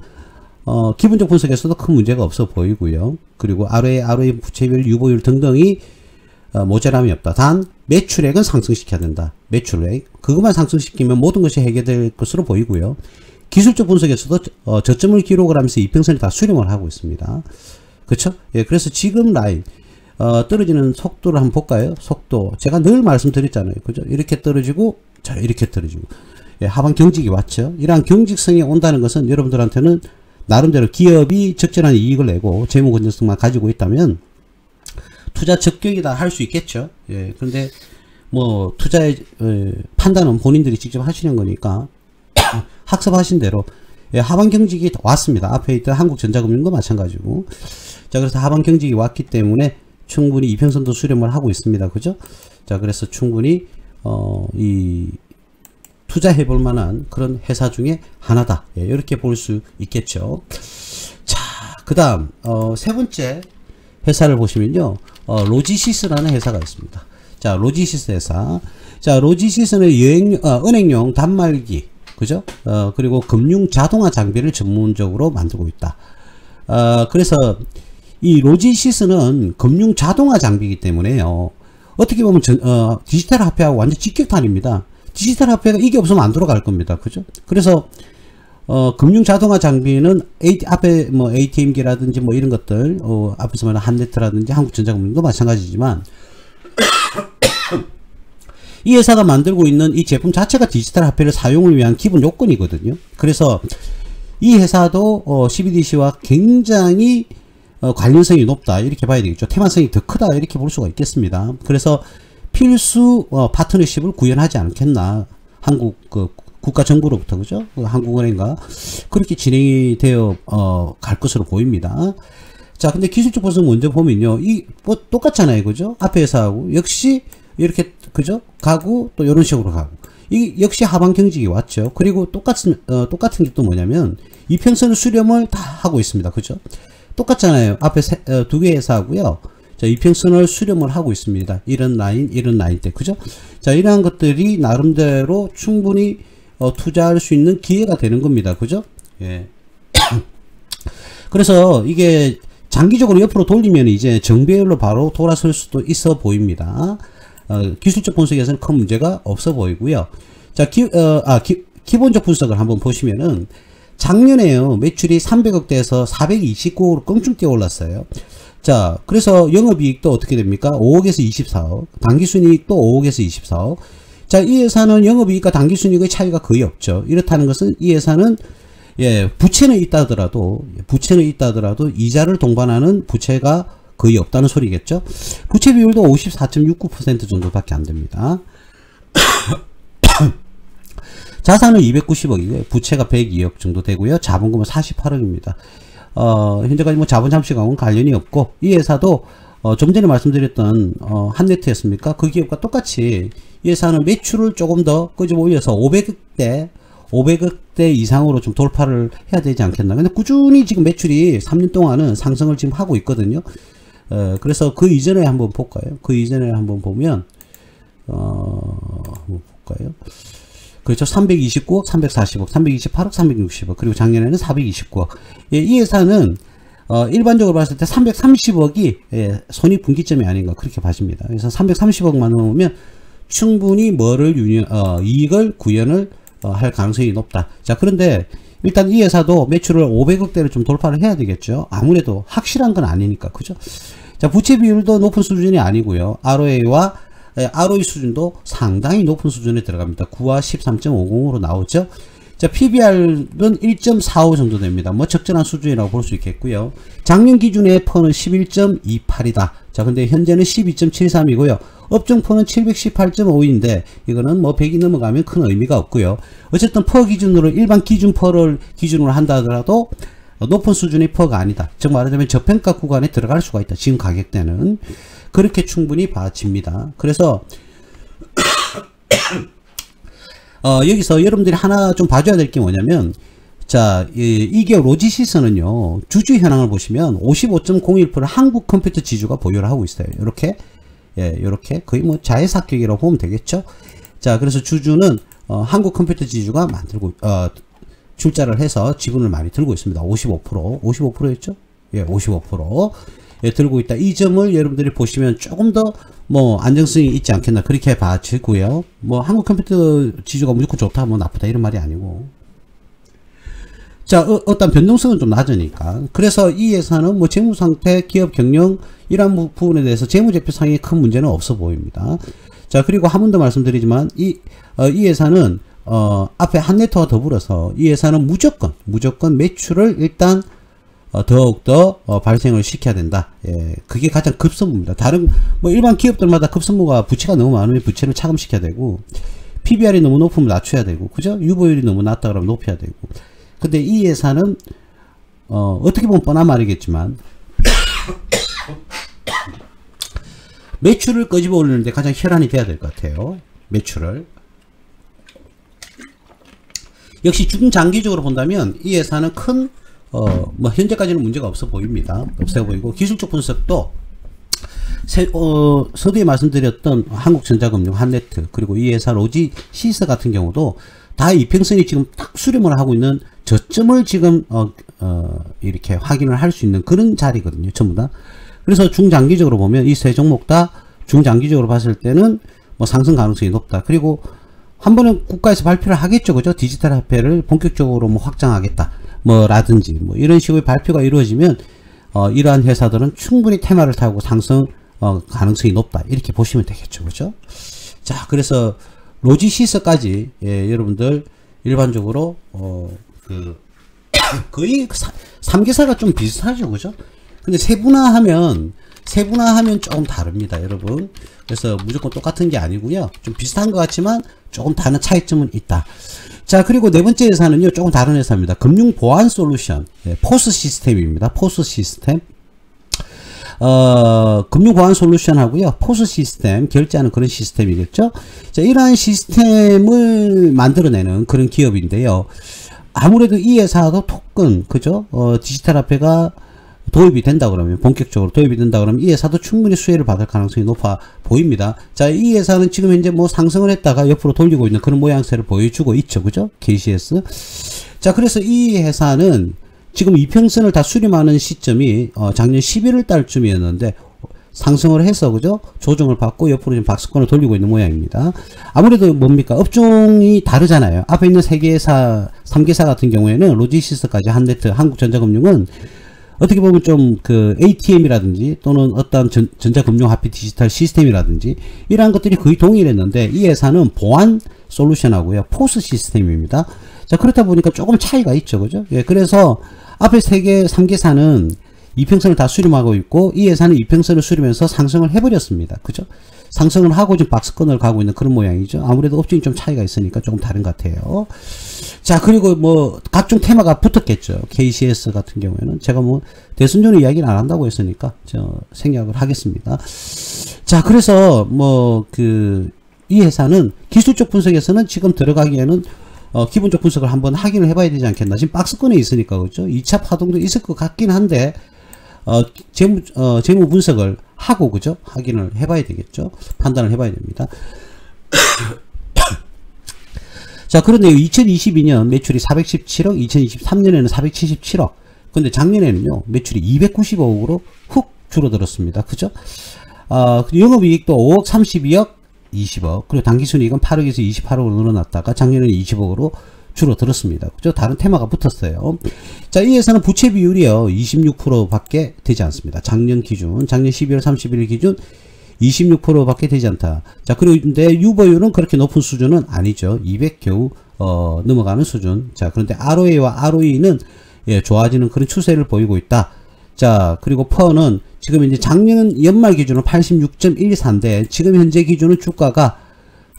기본적 분석에서도 큰 문제가 없어 보이고요. 그리고 ROE, 부채비율, 유보율 등등이 모자람이 없다. 단 매출액은 상승시켜야 된다. 매출액 그것만 상승시키면 모든 것이 해결될 것으로 보이고요. 기술적 분석에서도 저점을 기록을 하면서 이평선이 다 수렴을 하고 있습니다. 그렇죠? 예, 그래서 지금 라인 떨어지는 속도를 한번 볼까요? 속도. 제가 늘 말씀드렸잖아요. 그죠? 이렇게 떨어지고, 자, 이렇게 떨어지고. 예, 하방 경직이 왔죠. 이러한 경직성이 온다는 것은 여러분들한테는 나름대로 기업이 적절한 이익을 내고 재무 건전성만 가지고 있다면 투자 적격이다 할 수 있겠죠. 예, 그런데 뭐 투자의 판단은 본인들이 직접 하시는 거니까 학습하신 대로 예, 하방 경직이 왔습니다. 앞에 있던 한국전자금융도 마찬가지고. 자, 그래서 하방 경직이 왔기 때문에 충분히 이평선도 수렴을 하고 있습니다. 그죠? 자, 그래서 충분히 이 투자해 볼 만한 그런 회사 중에 하나다. 예, 이렇게 볼 수 있겠죠. 자, 그 다음 세 번째 회사를 보시면요. 로지시스라는 회사가 있습니다. 자, 로지시스 회사. 자, 로지시스는 은행용 단말기, 그죠? 그리고 금융 자동화 장비를 전문적으로 만들고 있다. 그래서 이 로지시스는 금융 자동화 장비이기 때문에요. 어떻게 보면 디지털 화폐하고 완전 직격탄입니다. 디지털 화폐가 이게 없으면 안 돌아갈 겁니다. 그죠? 그래서 금융 자동화 장비는 앞에 뭐 ATM기라든지 뭐 이런 것들, 앞에서 말하는 한네트라든지 한국전자금융도 마찬가지지만 이 회사가 만들고 있는 이 제품 자체가 디지털 화폐를 사용을 위한 기본 요건이거든요. 그래서 이 회사도 CBDC와 굉장히 관련성이 높다 이렇게 봐야 되겠죠. 테마성이 더 크다 이렇게 볼 수가 있겠습니다. 그래서 필수 파트너십을 구현하지 않겠나. 한국 국가정부로부터, 그죠? 한국은행과 그렇게 진행이 되어 갈 것으로 보입니다. 자, 근데 기술적 분석 먼저 보면요, 뭐 똑같잖아요, 그죠? 앞에 회사하고 역시 이렇게, 그죠? 가고 또 이런 식으로 가고, 이 역시 하방 경직이 왔죠. 그리고 똑같은 게 또 뭐냐면 이평선 수렴을 다 하고 있습니다, 그죠? 똑같잖아요. 앞에 두 개 회사하고요. 자, 이평선을 수렴을 하고 있습니다. 이런 라인 때, 그죠? 자, 이러한 것들이 나름대로 충분히 투자할 수 있는 기회가 되는 겁니다. 그죠? 예. 그래서 이게 장기적으로 옆으로 돌리면 이제 정배열로 바로 돌아설 수도 있어 보입니다. 기술적 분석에서는 큰 문제가 없어 보이고요. 자, 기본적 분석을 한번 보시면은 작년에요, 매출이 300억대에서 429억으로 껑충 뛰어 올랐어요. 자, 그래서 영업이익도 어떻게 됩니까? 5억에서 24억, 당기순이익도 5억에서 24억. 자, 이 회사는 영업이익과 당기순이익의 차이가 거의 없죠. 이렇다는 것은 이 회사는 예, 부채는 있다 하더라도 이자를 동반하는 부채가 거의 없다는 소리겠죠. 부채 비율도 54.69% 정도밖에 안 됩니다. 자산은 290억이고요. 부채가 102억 정도 되고요. 자본금은 48억입니다. 현재까지 뭐 자본 잠식하고는 관련이 없고, 이 회사도 좀 전에 말씀드렸던 한네트였습니까? 그 기업과 똑같이 이 회사는 매출을 조금 더 끄집어 올려서 500억대 이상으로 좀 돌파를 해야 되지 않겠나. 근데 꾸준히 지금 매출이 3년 동안은 상승을 지금 하고 있거든요. 그래서 그 이전에 한번 볼까요? 그 이전에 한번 보면 한번 볼까요? 그렇죠. 329억, 340억, 328억, 360억, 그리고 작년에는 429억. 예, 이 회사는 일반적으로 봤을 때 330억이 예, 손익분기점이 아닌가 그렇게 봐집니다. 그래서 330억만 넣으면 충분히 이익을 구현을 할 가능성이 높다. 자, 그런데 일단 이 회사도 매출을 500억대를 좀 돌파를 해야 되겠죠. 아무래도 확실한 건 아니니까, 그죠? 자, 부채 비율도 높은 수준이 아니고요. ROE 수준도 상당히 높은 수준에 들어갑니다. 9와 13.50으로 나오죠. 자, PBR은 1.45 정도 됩니다. 뭐 적절한 수준이라고 볼 수 있겠고요. 작년 기준의 퍼는 11.28이다. 자, 근데 현재는 12.73이고요. 업종퍼는 718.5인데 이거는 뭐 100이 넘어가면 큰 의미가 없고요. 어쨌든 퍼 기준으로 일반 기준 퍼를 기준으로 한다 하더라도 높은 수준의 퍼가 아니다. 즉 말하자면 저평가 구간에 들어갈 수가 있다. 지금 가격대는 그렇게 충분히 봐집니다. 그래서 여기서 여러분들이 하나 좀 봐줘야 될 게 뭐냐면, 자, 이 기업 로지시스는요, 주주 현황을 보시면 55.01% 한국 컴퓨터 지주가 보유를 하고 있어요. 이렇게, 예, 이렇게 거의 뭐 자회사격이라고 보면 되겠죠. 자, 그래서 주주는 한국 컴퓨터 지주가 만들고 출자를 해서 지분을 많이 들고 있습니다. 55%였죠? 예, 55%. 예, 들고 있다. 이 점을 여러분들이 보시면 조금 더 뭐 안정성이 있지 않겠나 그렇게 봐지고요. 뭐 한국 컴퓨터 지주가 무조건 좋다 뭐 나쁘다 이런 말이 아니고, 자, 어떤 변동성은 좀 낮으니까. 그래서 이 회사는 뭐 재무상태, 기업 경영 이런 부분에 대해서 재무제표상에 큰 문제는 없어 보입니다. 자, 그리고 한 번 더 말씀드리지만 이 회사는 앞에 한네트와 더불어서 이 회사는 무조건 매출을 일단 더욱더 발생을 시켜야 된다. 예, 그게 가장 급선무입니다. 다른 뭐 일반 기업들마다 급선무가 부채가 너무 많으면 부채를 차감시켜야 되고, PBR이 너무 높으면 낮춰야 되고, 그죠? 유보율이 너무 낮다 그러면 높여야 되고. 근데 이 회사는 어떻게 보면 뻔한 말이겠지만 매출을 끄집어 올리는데 가장 혈안이 돼야 될 것 같아요. 매출을. 역시 중장기적으로 본다면 이 회사는 큰 뭐 현재까지는 문제가 없어 보입니다. 없어 보이고, 기술적 분석도 서두에 말씀드렸던 한국전자금융, 한네트, 그리고 이 회사 로지시스 같은 경우도 다 이평선이 지금 딱 수렴을 하고 있는 저점을 지금 이렇게 확인을 할 수 있는 그런 자리거든요, 전부 다. 그래서 중장기적으로 보면 이 세 종목 다 중장기적으로 봤을 때는 뭐 상승 가능성이 높다. 그리고 한 번은 국가에서 발표를 하겠죠, 그죠? 디지털 화폐를 본격적으로 뭐 확장하겠다, 뭐 라든지 뭐 이런 식의 발표가 이루어지면 이러한 회사들은 충분히 테마를 타고 상승 가능성이 높다, 이렇게 보시면 되겠죠, 그죠? 자, 그래서 로지시스까지, 예, 여러분들 일반적으로 거의 3개사가 좀 비슷하죠, 그죠? 근데 세분화하면 조금 다릅니다, 여러분. 그래서 무조건 똑같은 게 아니고요, 좀 비슷한 것 같지만 조금 다른 차이점은 있다. 자, 그리고 네 번째 회사는요, 조금 다른 회사입니다. 금융보안 솔루션, 예, 포스 시스템입니다. 포스 시스템. 금융보안 솔루션 하고요, 포스 시스템, 결제하는 그런 시스템이겠죠. 자, 이러한 시스템을 만들어내는 그런 기업인데요. 아무래도 이 회사도 토큰, 그죠? 디지털 화폐가 도입이 된다 그러면, 본격적으로 도입이 된다 그러면 이 회사도 충분히 수혜를 받을 가능성이 높아 보입니다. 자, 이 회사는 지금 현재 뭐 상승을 했다가 옆으로 돌리고 있는 그런 모양새를 보여주고 있죠, 그죠? KCS. 자, 그래서 이 회사는 지금 이평선을 다 수렴하는 시점이 작년 11월 달쯤이었는데 상승을 해서, 그죠? 조정을 받고 옆으로 지금 박스권을 돌리고 있는 모양입니다. 아무래도 뭡니까? 업종이 다르잖아요. 앞에 있는 3개사 같은 경우에는 로지시스까지 한네트, 한국전자금융은 어떻게 보면 좀 그 ATM이라든지 또는 어떤 전자금융화폐 디지털 시스템이라든지 이러한 것들이 거의 동일했는데, 이 회사는 보안 솔루션하고요, 포스 시스템입니다. 자, 그렇다 보니까 조금 차이가 있죠, 그죠? 예, 그래서 앞에 3개사는 이평선을 다 수렴하고 있고, 이 회사는 이평선을 수렴해서 상승을 해버렸습니다, 그죠? 상승을 하고 지금 박스권을 가고 있는 그런 모양이죠. 아무래도 업종이 좀 차이가 있으니까 조금 다른 것 같아요. 자, 그리고 뭐 각종 테마가 붙었겠죠. KCS 같은 경우에는 제가 뭐 대선전의 이야기를 안 한다고 했으니까 저 생략을 하겠습니다. 자, 그래서 뭐 이 회사는 기술적 분석에서는 지금 들어가기에는 기본적 분석을 한번 확인을 해봐야 되지 않겠나. 지금 박스권에 있으니까, 그렇죠? 2차 파동도 있을 것 같긴 한데 재무 분석을 하고, 그죠? 확인을 해봐야 되겠죠. 판단을 해봐야 됩니다. 자, 그런데 2022년 매출이 417억, 2023년에는 477억. 근데 작년에는요, 매출이 295억으로 훅 줄어들었습니다. 그죠? 영업이익도 5억, 32억, 20억. 그리고 당기순이익은 8억에서 28억으로 늘어났다가 작년에는 20억으로 줄어들었습니다. 그죠? 다른 테마가 붙었어요. 자, 이 회사는 부채 비율이요, 26% 밖에 되지 않습니다. 작년 12월 31일 기준 26% 밖에 되지 않다. 자, 그런데 유보율은 그렇게 높은 수준은 아니죠. 200 겨우 넘어가는 수준. 자, 그런데 ROA와 ROE는 예, 좋아지는 그런 추세를 보이고 있다. 자, 그리고 퍼는 지금 이제 작년 연말 기준으로 86.14인데 지금 현재 기준은 주가가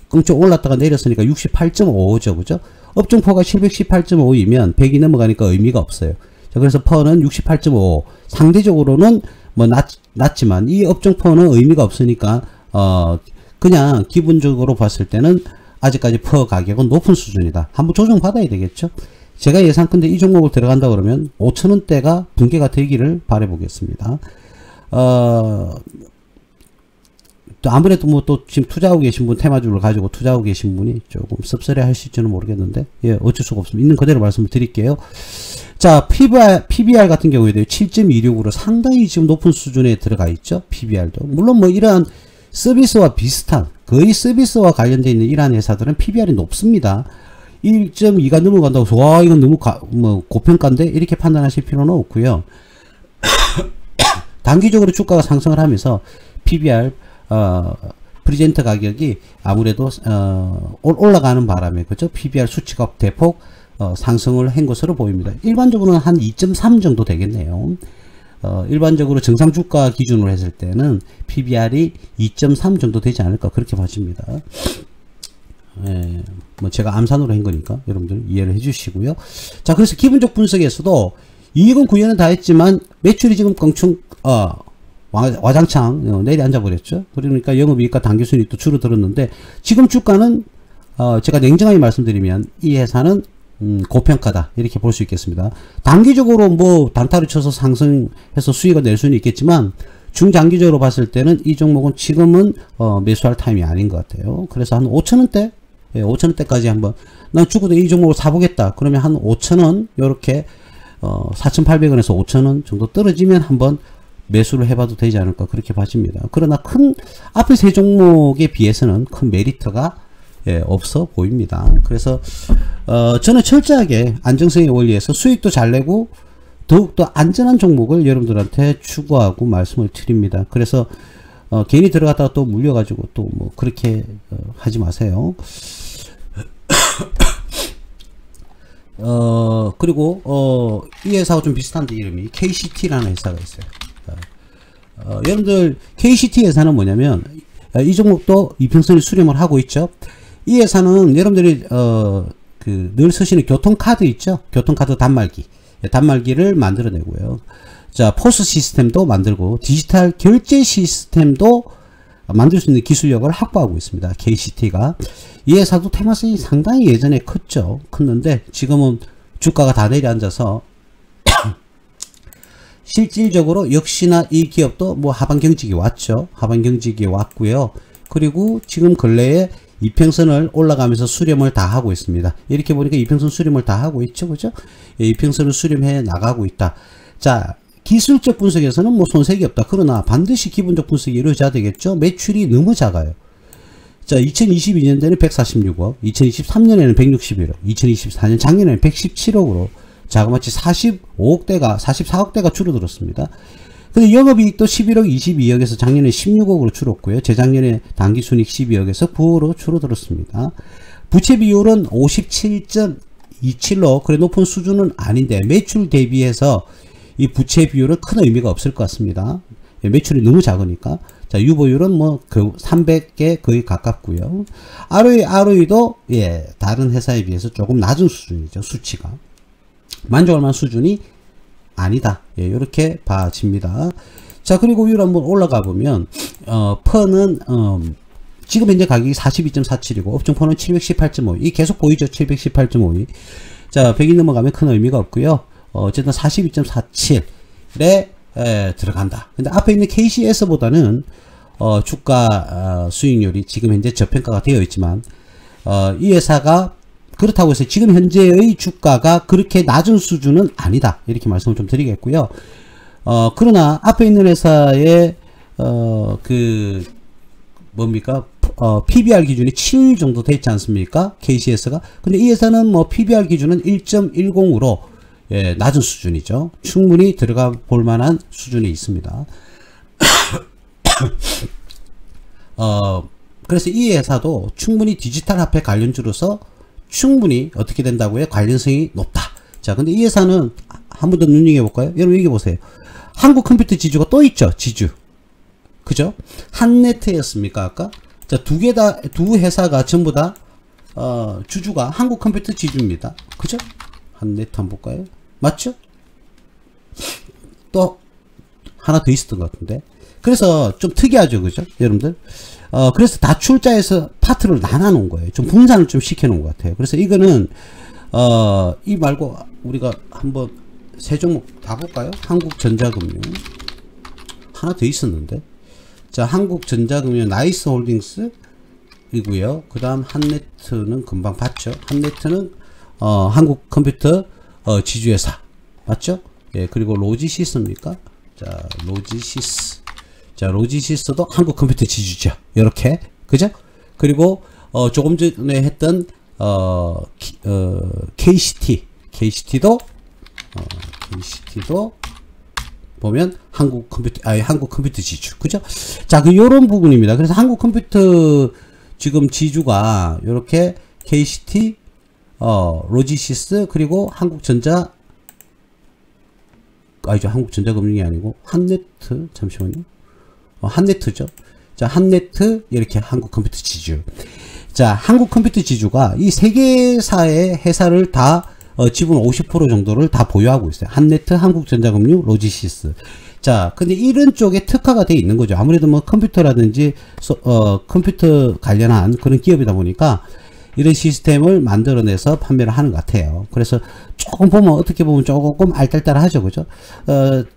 끔찍 올랐다가 내렸으니까 68.55죠, 그죠? 업종포가 718.5이면 100이 넘어가니까 의미가 없어요. 자, 그래서 퍼는 68.5. 상대적으로는 뭐 낮지만 이 업종포는 의미가 없으니까 그냥 기본적으로 봤을 때는 아직까지 퍼 가격은 높은 수준이다. 한번 조정 받아야 되겠죠. 제가 예상컨대 이 종목을 들어간다 그러면 5,000원대가 붕괴가 되기를 바라보겠습니다. 또 아무래도 뭐 또 지금 투자하고 계신 분, 테마주를 가지고 투자하고 계신 분이 조금 씁쓸해 하실지는 모르겠는데, 예, 어쩔 수가 없습니다. 있는 그대로 말씀을 드릴게요. 자, PBR 같은 경우에도 7.26으로 상당히 지금 높은 수준에 들어가 있죠. PBR도. 물론 뭐 이러한 서비스와 비슷한, 거의 서비스와 관련되어 있는 이러한 회사들은 PBR이 높습니다. 1.2가 넘어간다고 와 이건 너무 뭐 고평가인데 이렇게 판단하실 필요는 없고요. 단기적으로 주가가 상승을 하면서 PBR 프리젠터 가격이 아무래도 올라가는 바람에 그죠? PBR 수치가 대폭 상승을 한 것으로 보입니다. 일반적으로는 한 2.3 정도 되겠네요. 일반적으로 정상 주가 기준으로 했을 때는 PBR이 2.3 정도 되지 않을까 그렇게 봐집니다. 예, 뭐 제가 암산으로 한 거니까 여러분들 이해를 해 주시고요. 자, 그래서 기본적 분석에서도 이익은 구현은 다 했지만 매출이 지금 껑충 와장창 내려앉아 버렸죠. 그러니까 영업이익과 당기순이익도 줄어들었는데 지금 주가는 제가 냉정하게 말씀드리면 이 회사는 고평가다 이렇게 볼 수 있겠습니다. 단기적으로 뭐 단타를 쳐서 상승해서 수익을 낼 수는 있겠지만 중장기적으로 봤을 때는 이 종목은 지금은 매수할 타임이 아닌 것 같아요. 그래서 한 5천원대 5천원대까지 한번 난 죽어도 이 종목을 사보겠다 그러면 한 5천원 요렇게 4,800원에서 5천원 정도 떨어지면 한번 매수를 해봐도 되지 않을까 그렇게 봐집니다. 그러나 앞에 세 종목에 비해서는 큰 메리트가 없어 보입니다. 그래서 저는 철저하게 안정성의 원리에서 수익도 잘 내고 더욱더 안전한 종목을 여러분들한테 추구하고 말씀을 드립니다. 그래서 괜히 들어갔다가 또 물려가지고 또 뭐 그렇게 하지 마세요. 그리고 이 회사하고 좀 비슷한데 이름이 KCT라는 회사가 있어요. 여러분들 KCT 회사는 뭐냐면 이 종목도 이평선이 수렴을 하고 있죠. 이 회사는 여러분들이 늘 쓰시는 교통카드 있죠. 교통카드 단말기를 만들어내고요. 자, 포스 시스템도 만들고 디지털 결제 시스템도 만들 수 있는 기술력을 확보하고 있습니다. KCT가. 이 회사도 테마성이 상당히 예전에 컸는데 지금은 주가가 다 내려앉아서 실질적으로 역시나 이 기업도 뭐 하반 경직이 왔죠. 하반 경직이 왔고요. 그리고 지금 근래에 이평선을 올라가면서 수렴을 다 하고 있습니다. 이렇게 보니까 이평선 수렴을 다 하고 있죠. 그죠? 이평선을 수렴해 나가고 있다. 자, 기술적 분석에서는 뭐 손색이 없다. 그러나 반드시 기본적 분석이 이루어져야 되겠죠. 매출이 너무 작아요. 자, 2022년도에는 146억, 2023년에는 161억, 2024년 작년에는 117억으로 자그마치 44억대가 줄어들었습니다. 근데 영업이익도 11억 22억에서 작년에 16억으로 줄었고요. 재작년에 당기순이익 12억에서 9억으로 줄어들었습니다. 부채 비율은 57.27로 그래 높은 수준은 아닌데 매출 대비해서 이 부채 비율은 큰 의미가 없을 것 같습니다. 매출이 너무 작으니까. 자, 유보율은 뭐 300개 거의 가깝고요. ROE도 다른 회사에 비해서 조금 낮은 수준이죠. 수치가. 만족할 만한 수준이 아니다. 이렇게 봐집니다. 자, 그리고 위로 한번 올라가 보면 퍼는 지금 현재 가격이 42.47이고 업종퍼는 718.52. 이 계속 보이죠? 718.52. 자, 100이 넘어가면 큰 의미가 없고요. 어쨌든 42.47에 들어간다. 근데 앞에 있는 KCS보다는 주가 수익률이 지금 현재 저평가가 되어 있지만 이 회사가 그렇다고 해서 지금 현재의 주가가 그렇게 낮은 수준은 아니다. 이렇게 말씀을 좀 드리겠고요. 그러나 앞에 있는 회사의 PBR 기준이 7 정도 되지 않습니까? KCS가. 근데 이 회사는 뭐 PBR 기준은 1.10으로 낮은 수준이죠. 충분히 들어가 볼 만한 수준이 있습니다. 그래서 이 회사도 충분히 디지털 화폐 관련주로서 충분히 어떻게 된다고요? 관련성이 높다. 자, 근데 이 회사는 한 번 더 눈여겨볼까요? 여러분 여기 보세요. 한국 컴퓨터 지주가 또 있죠. 지주. 그죠? 한네트였습니까? 아까? 자, 두 회사가 전부 다 주주가 한국 컴퓨터 지주입니다. 그죠? 한네트 한번 볼까요? 맞죠? 또 하나 더 있었던 것 같은데. 그래서 좀 특이하죠. 그죠? 여러분들. 그래서 다 출자해서 파트를 나눠 놓은 거예요. 좀 분산을 좀 시켜 놓은 것 같아요. 그래서 이거는 이 말고 우리가 한번 세 종목 다 볼까요? 한국전자금융 하나 더 있었는데. 자, 한국전자금융 나이스홀딩스 이고요. 그 다음 한네트는 금방 봤죠. 한네트는 한국 컴퓨터 지주회사 맞죠? 예, 그리고 로지시스입니까? 자, 로지시스. 자, 로지시스도 한국 컴퓨터 지주죠. 이렇게 그죠? 그리고 조금 전에 했던 KCT도 보면 한국 컴퓨터 지주. 그죠? 자, 요런 부분입니다. 그래서 한국 컴퓨터 지금 지주가 요렇게 KCT, 로지시스, 그리고 한국전자금융이 아니고, 한네트, 잠시만요. 한네트죠. 자, 한네트, 이렇게 한국 컴퓨터 지주. 자, 한국 컴퓨터 지주가 이 세 개사의 회사를 다 지분 50% 정도를 다 보유하고 있어요. 한네트, 한국전자금융, 로지시스. 자, 근데 이런 쪽에 특화가 되어 있는 거죠. 아무래도 뭐 컴퓨터라든지 컴퓨터 관련한 그런 기업이다 보니까 이런 시스템을 만들어내서 판매를 하는 것 같아요. 그래서 조금 보면, 어떻게 보면 조금 알딸딸하죠. 그죠?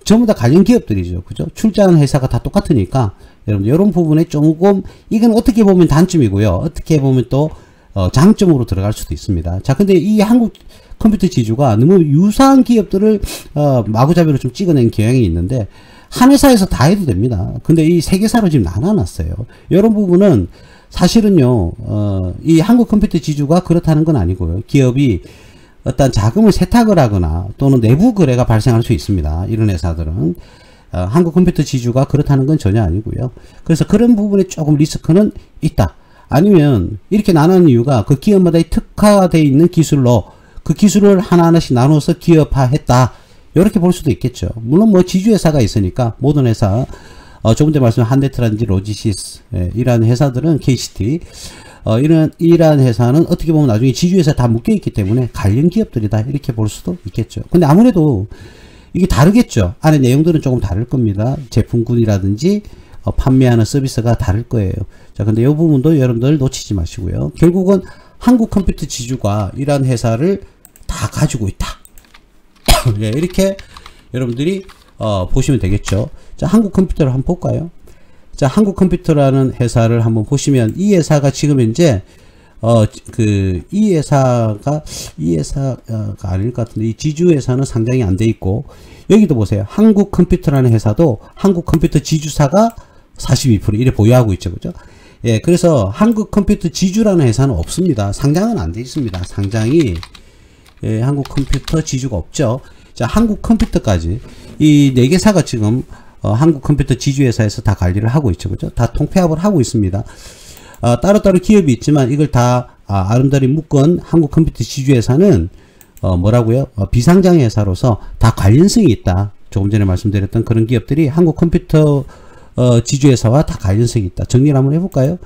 전부 다 관련 기업들이죠. 그죠? 출자하는 회사가 다 똑같으니까, 여러분들, 이런 부분에 조금, 이건 어떻게 보면 단점이고요. 어떻게 보면 또, 장점으로 들어갈 수도 있습니다. 자, 근데 이 한국 컴퓨터 지주가 너무 유사한 기업들을, 마구잡이로 좀 찍어낸 경향이 있는데, 한 회사에서 다 해도 됩니다. 근데 이 세 개사로 지금 나눠놨어요. 이런 부분은, 사실은요, 이 한국 컴퓨터 지주가 그렇다는 건 아니고요. 기업이 어떤 자금을 세탁을 하거나 또는 내부 거래가 발생할 수 있습니다. 이런 회사들은. 한국 컴퓨터 지주가 그렇다는 건 전혀 아니고요. 그래서 그런 부분에 조금 리스크는 있다. 아니면 이렇게 나누는 이유가 그 기업마다 특화되어 있는 기술로 그 기술을 하나하나씩 나눠서 기업화했다. 이렇게 볼 수도 있겠죠. 물론 뭐 지주회사가 있으니까 모든 회사, 조금 전에 말씀한 한네트라든지 로지시스, 이러한 회사들은 KCT, 이러한 회사는 어떻게 보면 나중에 지주회사 다 묶여있기 때문에 관련 기업들이다. 이렇게 볼 수도 있겠죠. 근데 아무래도 이게 다르겠죠. 안에 내용들은 조금 다를 겁니다. 제품군이라든지, 판매하는 서비스가 다를 거예요. 자, 근데 이 부분도 여러분들 놓치지 마시고요. 결국은 한국 컴퓨터 지주가 이러한 회사를 다 가지고 있다. 예, 이렇게 여러분들이 보시면 되겠죠. 자, 한국 컴퓨터를 한번 볼까요? 자, 한국 컴퓨터라는 회사를 한번 보시면 이 회사가 지금 현재 이 회사가 아닐 것 같은데 이 지주 회사는 상장이 안 돼 있고 여기도 보세요. 한국 컴퓨터라는 회사도 한국 컴퓨터 지주사가 42% 이래 보유하고 있죠. 그죠? 예, 그래서 한국 컴퓨터 지주라는 회사는 없습니다. 상장은 안 돼 있습니다. 상장이 한국 컴퓨터 지주가 없죠. 자, 한국 컴퓨터까지 이 4개사가 지금 한국 컴퓨터 지주회사에서 다 관리를 하고 있죠. 그죠? 다 통폐합을 하고 있습니다. 따로따로 기업이 있지만 이걸 다 아름다리 묶은 한국 컴퓨터 지주회사는 뭐라고요? 비상장 회사로서 다 관련성이 있다. 조금 전에 말씀드렸던 그런 기업들이 한국 컴퓨터 지주회사와 다 관련성이 있다. 정리를 한번 해볼까요?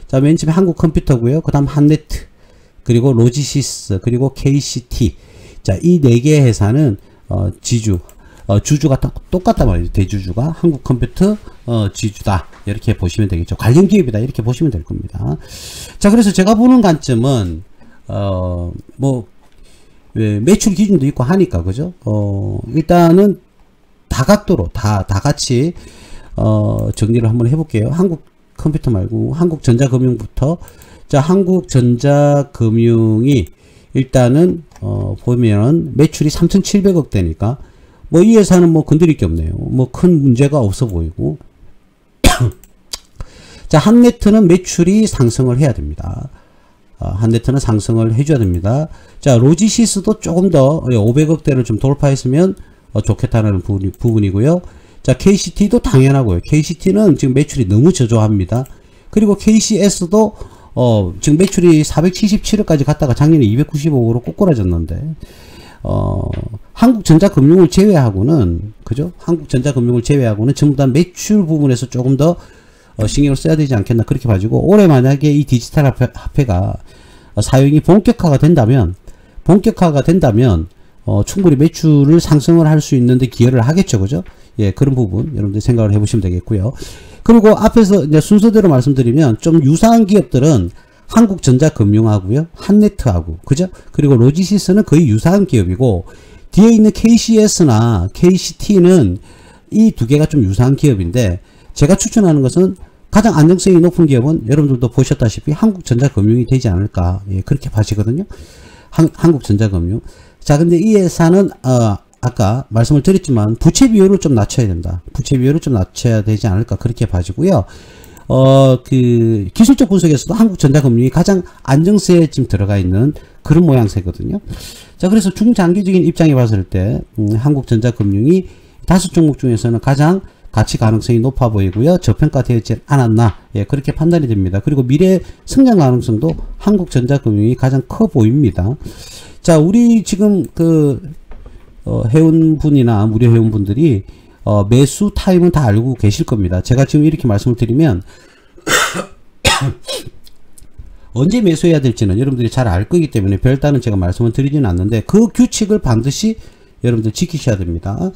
자, 맨 처음에 한국 컴퓨터고요. 그 다음 한네트, 그리고 로지시스, 그리고 KCT. 자, 이 4개의 회사는 주주가 똑같단 말이죠. 대주주가 한국 컴퓨터 지주다. 이렇게 보시면 되겠죠. 관련 기업이다. 이렇게 보시면 될 겁니다. 자, 그래서 제가 보는 관점은 매출 기준도 있고 하니까 그죠? 일단은 다각도로 다 같이 정리를 한번 해볼게요. 한국 컴퓨터 말고 한국전자금융부터. 자, 한국전자금융이 일단은 보면은 매출이 3,700억 대니까 뭐 이 회사는 뭐 건드릴 게 없네요. 뭐 큰 문제가 없어 보이고. 자, 한네트는 매출이 상승을 해야 됩니다. 한네트는 상승을 해줘야 됩니다. 자, 로지시스도 조금 더 500억대를 좀 돌파했으면 좋겠다는 부분이고요. 자, KCT도 당연하고요. KCT는 지금 매출이 너무 저조합니다. 그리고 KCS도 지금 매출이 477억까지 갔다가 작년에 295억으로 꼬꾸라졌는데 한국전자금융을 제외하고는 그죠? 한국전자금융을 제외하고는 전부 다 매출 부분에서 조금 더 신경을 써야 되지 않겠나 그렇게 봐지고 올해 만약에 이 디지털 화폐가 사용이 본격화가 된다면 충분히 매출을 상승을 할 수 있는데 기여를 하겠죠. 그죠? 예, 그런 부분 여러분들 생각을 해보시면 되겠고요. 그리고 앞에서 이제 순서대로 말씀드리면 좀 유사한 기업들은 한국전자금융하고요, 한네트하고, 그죠? 그리고 로지시스는 거의 유사한 기업이고, 뒤에 있는 KCS나 KCT는 이 2개가 좀 유사한 기업인데, 제가 추천하는 것은 가장 안정성이 높은 기업은 여러분들도 보셨다시피 한국전자금융이 되지 않을까, 예, 그렇게 봐지거든요. 한국전자금융. 자, 근데 이 회사는, 아까 말씀을 드렸지만, 부채 비율을 좀 낮춰야 된다. 부채 비율을 좀 낮춰야 되지 않을까, 그렇게 봐지고요. 그 기술적 분석에서도 한국전자금융이 가장 안정세에 지금 들어가 있는 그런 모양새거든요. 자, 그래서 중장기적인 입장에 봤을 때 한국전자금융이 5종목 중에서는 가장 가치 가능성이 높아 보이고요. 저평가되지 않았나, 예, 그렇게 판단이 됩니다. 그리고 미래 성장 가능성도 한국전자금융이 가장 커 보입니다. 자, 우리 지금 그 회원분이나 무료 회원분들이 매수 타임은 다 알고 계실 겁니다. 제가 지금 이렇게 말씀을 드리면 언제 매수해야 될지는 여러분들이 잘 알 거기 때문에 별다른 제가 말씀을 드리지는 않는데 그 규칙을 반드시 여러분들 지키셔야 됩니다.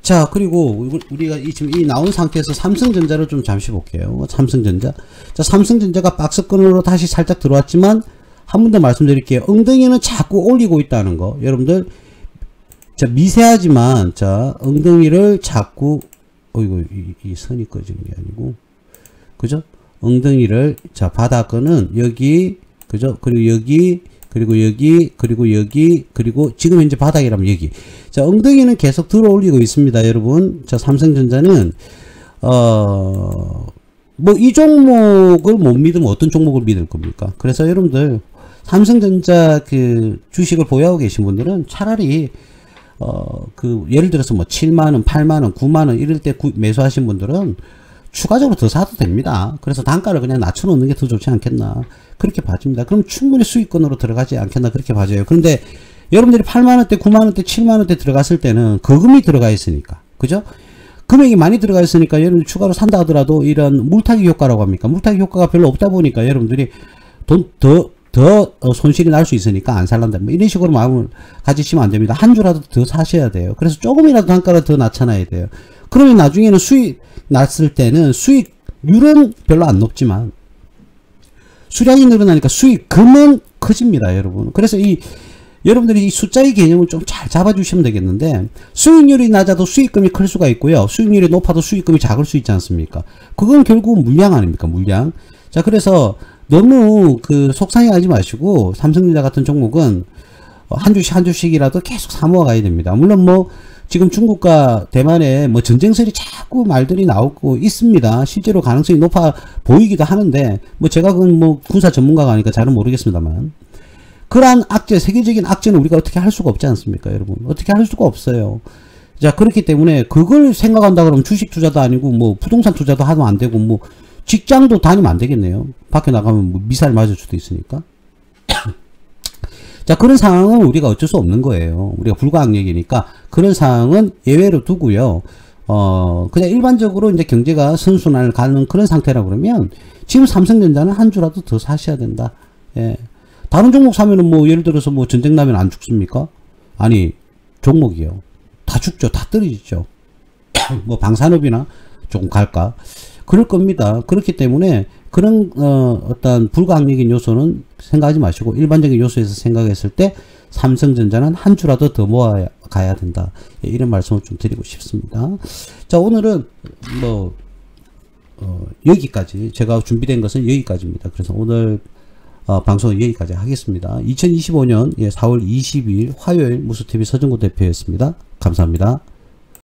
자, 그리고 우리가 지금 이 나온 상태에서 삼성전자를 좀 잠시 볼게요. 삼성전자. 자, 삼성전자가 박스권으로 다시 살짝 들어왔지만 한 번 더 말씀드릴게요. 엉덩이는 자꾸 올리고 있다는 거. 여러분들, 자, 미세하지만, 자, 엉덩이를 자꾸, 이거, 이 선이 꺼진 게 아니고, 그죠? 엉덩이를, 자, 바닥은 여기, 그죠? 그리고 여기, 그리고 여기, 그리고 여기, 그리고 지금 현재 바닥이라면 여기. 자, 엉덩이는 계속 들어 올리고 있습니다, 여러분. 자, 삼성전자는, 뭐, 이 종목을 못 믿으면 어떤 종목을 믿을 겁니까? 그래서 여러분들, 삼성전자 그 주식을 보유하고 계신 분들은 차라리, 예를 들어서 뭐 7만원, 8만원, 9만원 이럴 때 매수하신 분들은 추가적으로 더 사도 됩니다. 그래서 단가를 그냥 낮춰놓는 게 더 좋지 않겠나. 그렇게 봐집니다. 그럼 충분히 수익권으로 들어가지 않겠나. 그렇게 봐져요. 그런데 여러분들이 8만원대, 9만원대, 7만원대 들어갔을 때는 거금이 들어가 있으니까. 그죠? 금액이 많이 들어가 있으니까 여러분들이 추가로 산다 하더라도 이런 물타기 효과라고 합니까? 물타기 효과가 별로 없다 보니까 여러분들이 돈 더 손실이 날 수 있으니까 안 살란다. 뭐 이런 식으로 마음을 가지시면 안 됩니다. 한 주라도 더 사셔야 돼요. 그래서 조금이라도 단가를 더 낮춰놔야 돼요. 그러면 나중에는 수익 났을 때는 수익률은 별로 안 높지만 수량이 늘어나니까 수익금은 커집니다, 여러분. 그래서 여러분들이 이 숫자의 개념을 좀 잘 잡아주시면 되겠는데 수익률이 낮아도 수익금이 클 수가 있고요. 수익률이 높아도 수익금이 작을 수 있지 않습니까? 그건 결국 물량 아닙니까? 물량. 자, 그래서 너무 속상해하지 마시고 삼성전자 같은 종목은 한 주씩 한 주씩이라도 계속 사모아 가야 됩니다. 물론 뭐 지금 중국과 대만에 뭐 전쟁설이 자꾸 말들이 나오고 있습니다. 실제로 가능성이 높아 보이기도 하는데 뭐 제가 그건 뭐 군사 전문가가 아니까 잘은 모르겠습니다만 그러한 악재, 세계적인 악재는 우리가 어떻게 할 수가 없지 않습니까, 여러분? 어떻게 할 수가 없어요. 자, 그렇기 때문에 그걸 생각한다 그러면 주식 투자도 아니고 뭐 부동산 투자도 하면 안 되고 뭐 직장도 다니면 안 되겠네요. 밖에 나가면 뭐 미사일 맞을 수도 있으니까. 자, 그런 상황은 우리가 어쩔 수 없는 거예요. 우리가 불가항력이니까 그런 상황은 예외로 두고요. 그냥 일반적으로 이제 경제가 선순환을 가는 그런 상태라 그러면 지금 삼성전자는 한 주라도 더 사셔야 된다. 예. 다른 종목 사면은 뭐 예를 들어서 뭐 전쟁 나면 안 죽습니까? 아니, 종목이요. 다 죽죠. 다 떨어지죠. 뭐 방산업이나 조금 갈까? 그럴 겁니다. 그렇기 때문에 그런 어떤 불가항력인 요소는 생각하지 마시고 일반적인 요소에서 생각했을 때 삼성전자는 한 주라도 더 모아 가야 된다. 예, 이런 말씀을 좀 드리고 싶습니다. 자, 오늘은 뭐 여기까지 제가 준비된 것은 여기까지입니다. 그래서 오늘 방송은 여기까지 하겠습니다. 2025년 4월 22일 화요일 무수TV 서정구 대표였습니다. 감사합니다.